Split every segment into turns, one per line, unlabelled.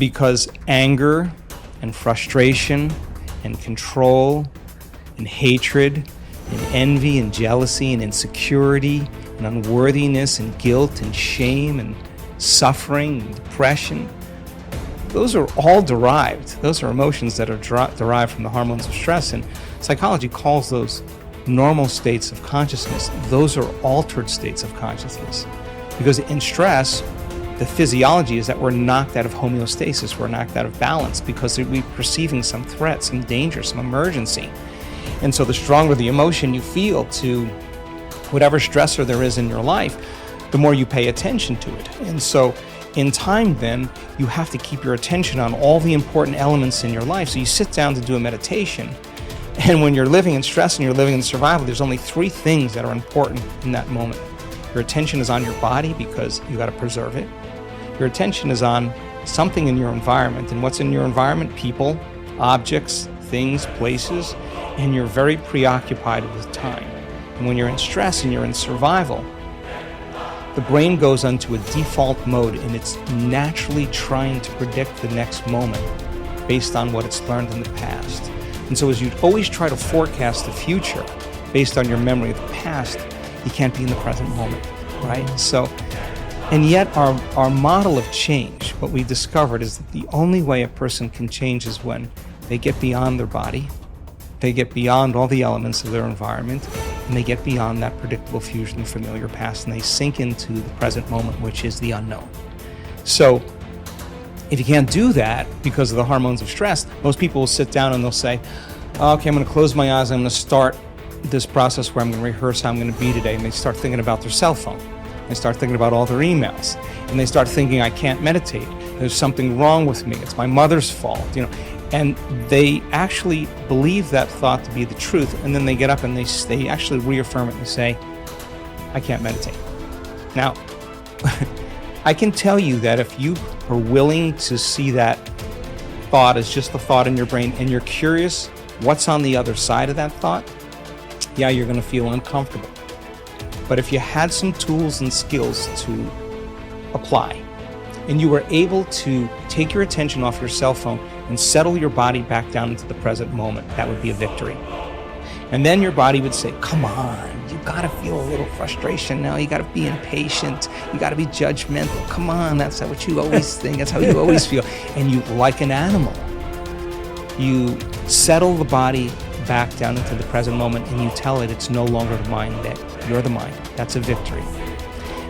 because anger and frustration and control and hatred and envy and jealousy and insecurity and unworthiness and guilt and shame and suffering and depression, those are all derived. Those are emotions that are derived from the hormones of stress, and psychology calls those normal states of consciousness. Those are altered states of consciousness, because in stress, the physiology is that we're knocked out of homeostasis, we're knocked out of balance because we're perceiving some threat, some danger, some emergency. And so the stronger the emotion you feel to whatever stressor there is in your life, the more you pay attention to it. And so in time then, you have to keep your attention on all the important elements in your life. So you sit down to do a meditation, and when you're living in stress and you're living in survival, there's only 3 things that are important in that moment. Your attention is on your body because you got to preserve it. Your attention is on something in your environment, and what's in your environment? People, objects, things, places, and you're very preoccupied with time. And when you're in stress and you're in survival, the brain goes into a default mode, and it's naturally trying to predict the next moment based on what it's learned in the past. And so as you always try to forecast the future based on your memory of the past, you can't be in the present moment, right? So, and yet our model of change, what we discovered is that the only way a person can change is when they get beyond their body, they get beyond all the elements of their environment, and they get beyond that predictable future and familiar past, and they sink into the present moment, which is the unknown. So if you can't do that because of the hormones of stress, most people will sit down and they'll say, okay, I'm going to close my eyes, I'm going to start this process where I'm going to rehearse how I'm going to be today, and they start thinking about their cell phone. They start thinking about all their emails, and they start thinking, I can't meditate. There's something wrong with me. It's my mother's fault, And they actually believe that thought to be the truth, and then they get up and they actually reaffirm it and say, I can't meditate. Now, I can tell you that if you are willing to see that thought as just a thought in your brain, and you're curious what's on the other side of that thought, yeah, you're going to feel uncomfortable. But if you had some tools and skills to apply, and you were able to take your attention off your cell phone and settle your body back down into the present moment, that would be a victory. And then your body would say, come on, you gotta feel a little frustration now, you gotta be impatient, you gotta be judgmental, come on, that's what you always think, that's how you always feel. And you, like an animal, you settle the body back down into the present moment, and you tell it it's no longer the mind, that you're the mind. That's a victory.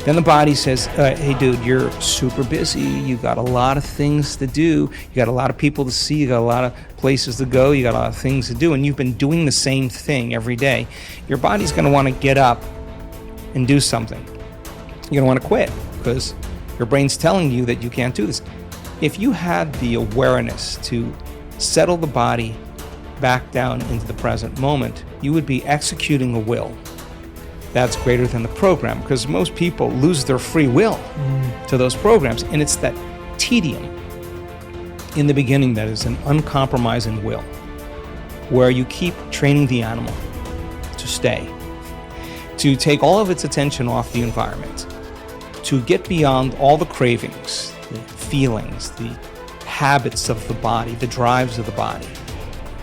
Then the body says, hey dude, you're super busy, you got a lot of things to do, you got a lot of people to see, you got a lot of places to go, you got a lot of things to do, and you've been doing the same thing every day. Your body's going to want to get up and do something. You're going to want to quit because your brain's telling you that you can't do this. If you had the awareness to settle the body back down into the present moment, you would be executing a will that's greater than the program, because most people lose their free will to those programs, and it's that tedium in the beginning that is an uncompromising will, where you keep training the animal to stay, to take all of its attention off the environment, to get beyond all the cravings, the feelings, the habits of the body, the drives of the body,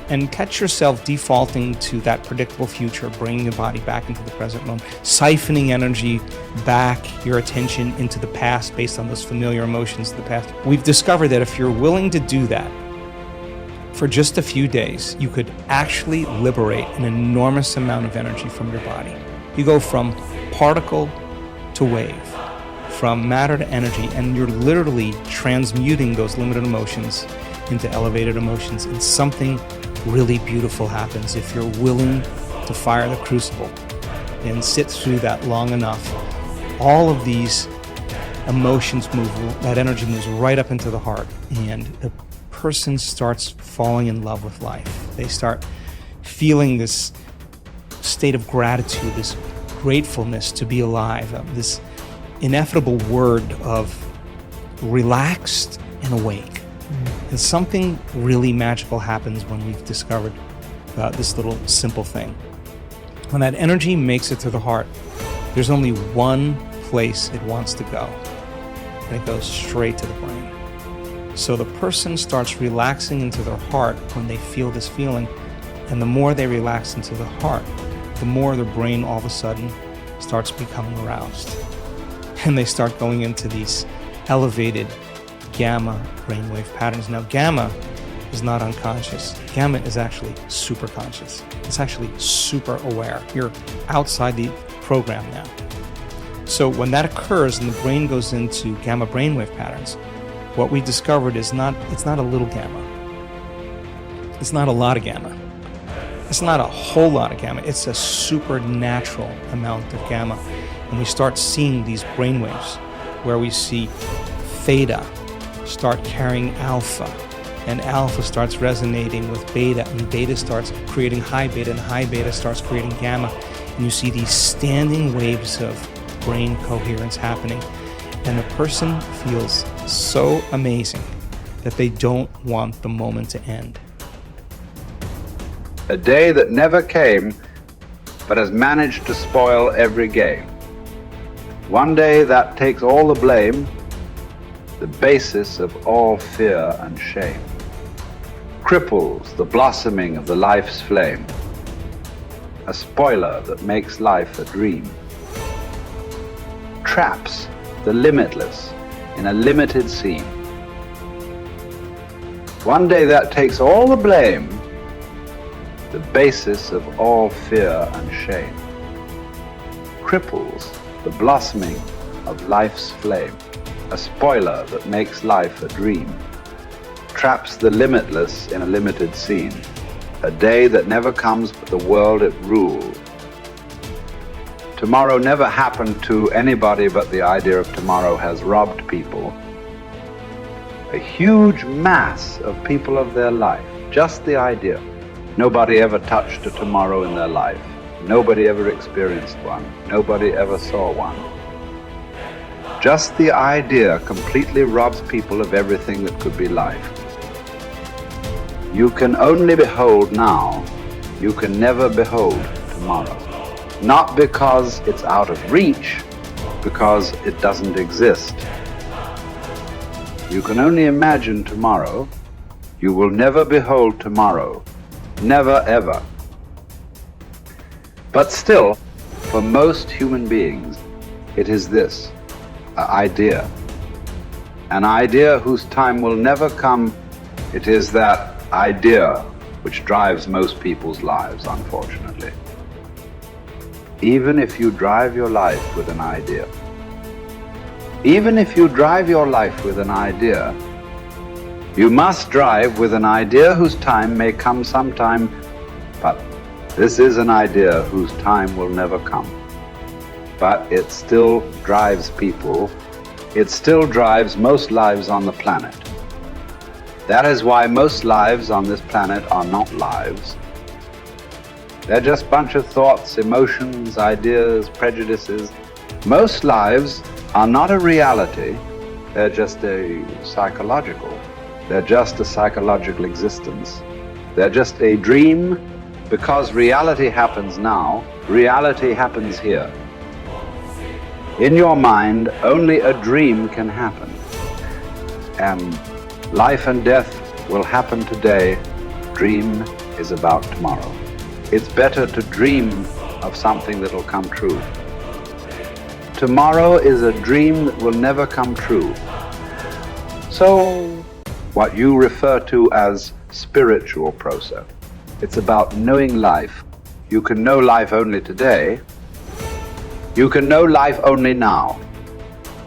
and catch yourself defaulting to that predictable future, bringing the body back into the present moment, siphoning energy back, your attention into the past based on those familiar emotions of the past. We've discovered that if you're willing to do that for just a few days, you could actually liberate an enormous amount of energy from your body. You go from particle to wave, from matter to energy, and you're literally transmuting those limited emotions into elevated emotions, and something really beautiful happens if you're willing to fire the crucible and sit through that long enough. All of these emotions move, that energy moves right up into the heart, and a person starts falling in love with life. They start feeling this state of gratitude, this gratefulness to be alive, this ineffable word of relaxed and awake. And something really magical happens when we've discovered this little simple thing. When that energy makes it to the heart, there's only one place it wants to go, and it goes straight to the brain. So the person starts relaxing into their heart when they feel this feeling, and the more they relax into the heart, the more their brain all of a sudden starts becoming aroused. And they start going into these elevated gamma brainwave patterns. Now, gamma is not unconscious. Gamma is actually super conscious. It's actually super aware. You're outside the program now. So when that occurs and the brain goes into gamma brainwave patterns, what we discovered is it's not a little gamma. It's not a lot of gamma. It's not a whole lot of gamma. It's a supernatural amount of gamma. And we start seeing these brainwaves where we see theta start carrying alpha, and alpha starts resonating with beta, and beta starts creating high beta, and high beta starts creating gamma. And you see these standing waves of brain coherence happening. And the person feels so amazing that they don't want the moment to end.
A day that never came, but has managed to spoil every game. One day that takes all the blame, the basis of all fear and shame. Cripples the blossoming of the life's flame. A spoiler that makes life a dream. Traps the limitless in a limited scene. One day that takes all the blame, the basis of all fear and shame. Cripples the blossoming of life's flame. A spoiler that makes life a dream. Traps the limitless in a limited scene. A day that never comes but the world it ruled. Tomorrow never happened to anybody, but the idea of tomorrow has robbed people. A huge mass of people of their life. Just the idea. Nobody ever touched a tomorrow in their life. Nobody ever experienced one. Nobody ever saw one. Just the idea completely robs people of everything that could be life. You can only behold now. You can never behold tomorrow. Not because it's out of reach, because it doesn't exist. You can only imagine tomorrow. You will never behold tomorrow. Never ever. But still, for most human beings, it is this, an idea. An idea whose time will never come. It is that idea which drives most people's lives, unfortunately. Even if you drive your life with an idea, even if you drive your life with an idea, you must drive with an idea whose time may come sometime, but this is an idea whose time will never come. But it still drives people. It still drives most lives on the planet. That is why most lives on this planet are not lives. They're just a bunch of thoughts, emotions, ideas, prejudices. Most lives are not a reality. They're just a psychological. They're just a psychological existence. They're just a dream, because reality happens now. Reality happens here. In your mind, only a dream can happen. And life and death will happen today. Dream is about tomorrow. It's better to dream of something that will come true. Tomorrow is a dream that will never come true. So, what you refer to as spiritual process, it's about knowing life. You can know life only today. You can know life only now.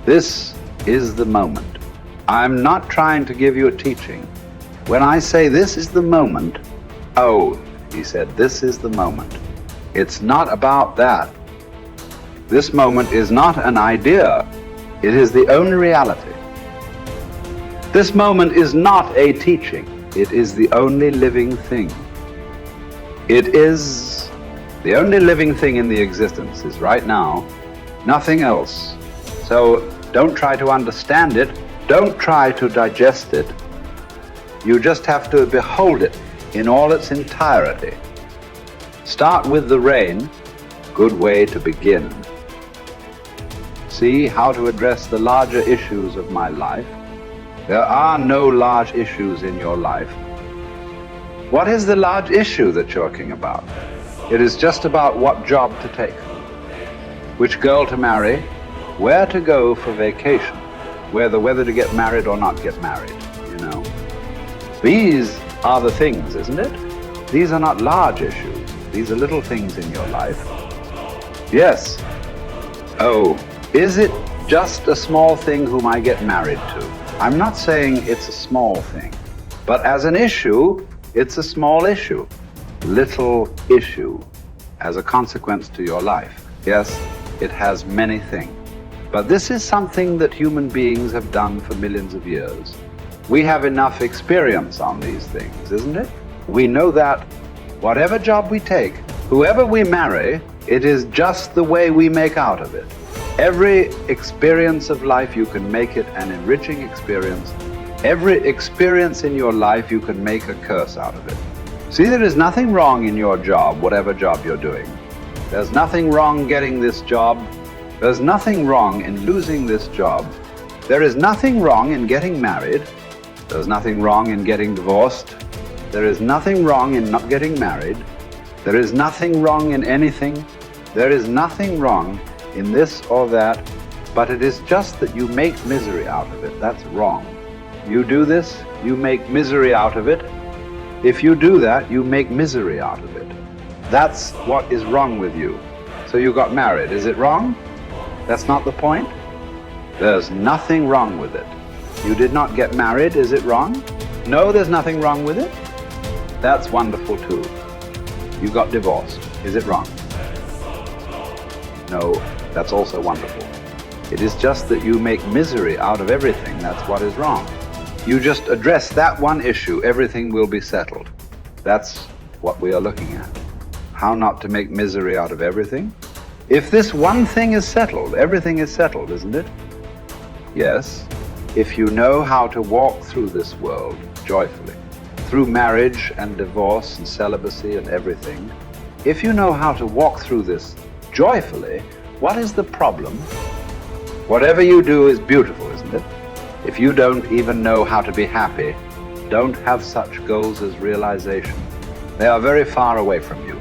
This is the moment. I'm not trying to give you a teaching. When I say this is the moment, oh, he said, this is the moment. It's not about that. This moment is not an idea. It is the only reality. This moment is not a teaching. It is the only living thing. It is the only living thing in the existence is right now, nothing else. So don't try to understand it. Don't try to digest it. You just have to behold it in all its entirety. Start with the rain, good way to begin. See how to address the larger issues of my life. There are no large issues in your life. What is the large issue that you're talking about? It is just about what job to take, which girl to marry, where to go for vacation, whether to get married or not get married, you know. These are the things, isn't it? These are not large issues. These are little things in your life. Yes. Oh, is it just a small thing whom I get married to? I'm not saying it's a small thing, but as an issue, it's a small issue. Little issue as a consequence to your life. Yes, it has many things. But this is something that human beings have done for millions of years. We have enough experience on these things, isn't it? We know that whatever job we take, whoever we marry, it is just the way we make out of it. Every experience of life, you can make it an enriching experience. Every experience in your life, you can make a curse out of it. See, there is nothing wrong in your job, whatever job you're doing. There's nothing wrong getting this job. There's nothing wrong in losing this job. There is nothing wrong in getting married. There's nothing wrong in getting divorced. There is nothing wrong in not getting married. There is nothing wrong in anything. There is nothing wrong in this or that, but it is just that you make misery out of it. That's wrong. You do this, you make misery out of it. If you do that, you make misery out of it. That's what is wrong with you. So you got married. Is it wrong? That's not the point. There's nothing wrong with it. You did not get married. Is it wrong? No, there's nothing wrong with it. That's wonderful too. You got divorced. Is it wrong? No, that's also wonderful. It is just that you make misery out of everything. That's what is wrong. You just address that one issue, everything will be settled. That's what we are looking at. How not to make misery out of everything. If this one thing is settled, everything is settled, isn't it? Yes. If you know how to walk through this world joyfully, through marriage and divorce and celibacy and everything, if you know how to walk through this joyfully, what is the problem? Whatever you do is beautiful, isn't it? If you don't even know how to be happy, don't have such goals as realization. They are very far away from you.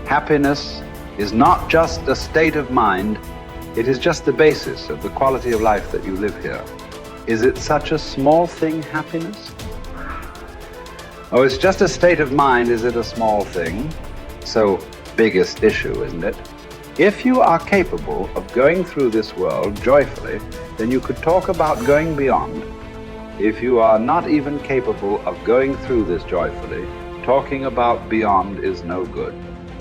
Happiness is not just a state of mind, it is just the basis of the quality of life that you live here. Is it such a small thing, happiness? Oh, it's just a state of mind, is it a small thing? So, biggest issue, isn't it? If you are capable of going through this world joyfully, then you could talk about going beyond. If you are not even capable of going through this joyfully, talking about beyond is no good.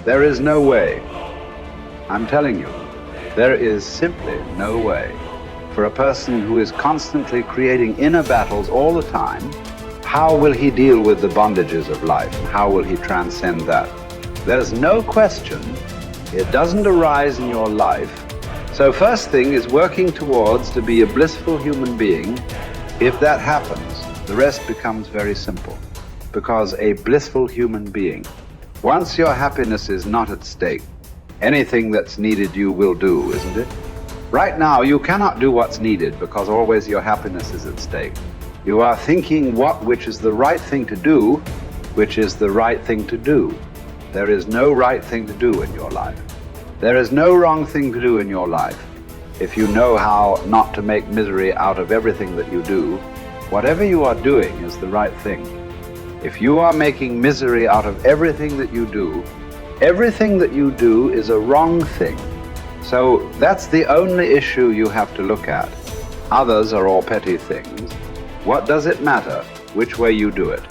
There is no way. I'm telling you, there is simply no way. For a person who is constantly creating inner battles all the time, how will he deal with the bondages of life? And how will he transcend that? There's no question. It doesn't arise in your life. So first thing is working towards to be a blissful human being. If that happens, the rest becomes very simple. Because a blissful human being, once your happiness is not at stake, anything that's needed you will do, isn't it? Right now, you cannot do what's needed because always your happiness is at stake. You are thinking which is the right thing to do, which is the right thing to do. There is no right thing to do in your life. There is no wrong thing to do in your life. If you know how not to make misery out of everything that you do, whatever you are doing is the right thing. If you are making misery out of everything that you do is a wrong thing. So that's the only issue you have to look at. Others are all petty things. What does it matter which way you do it?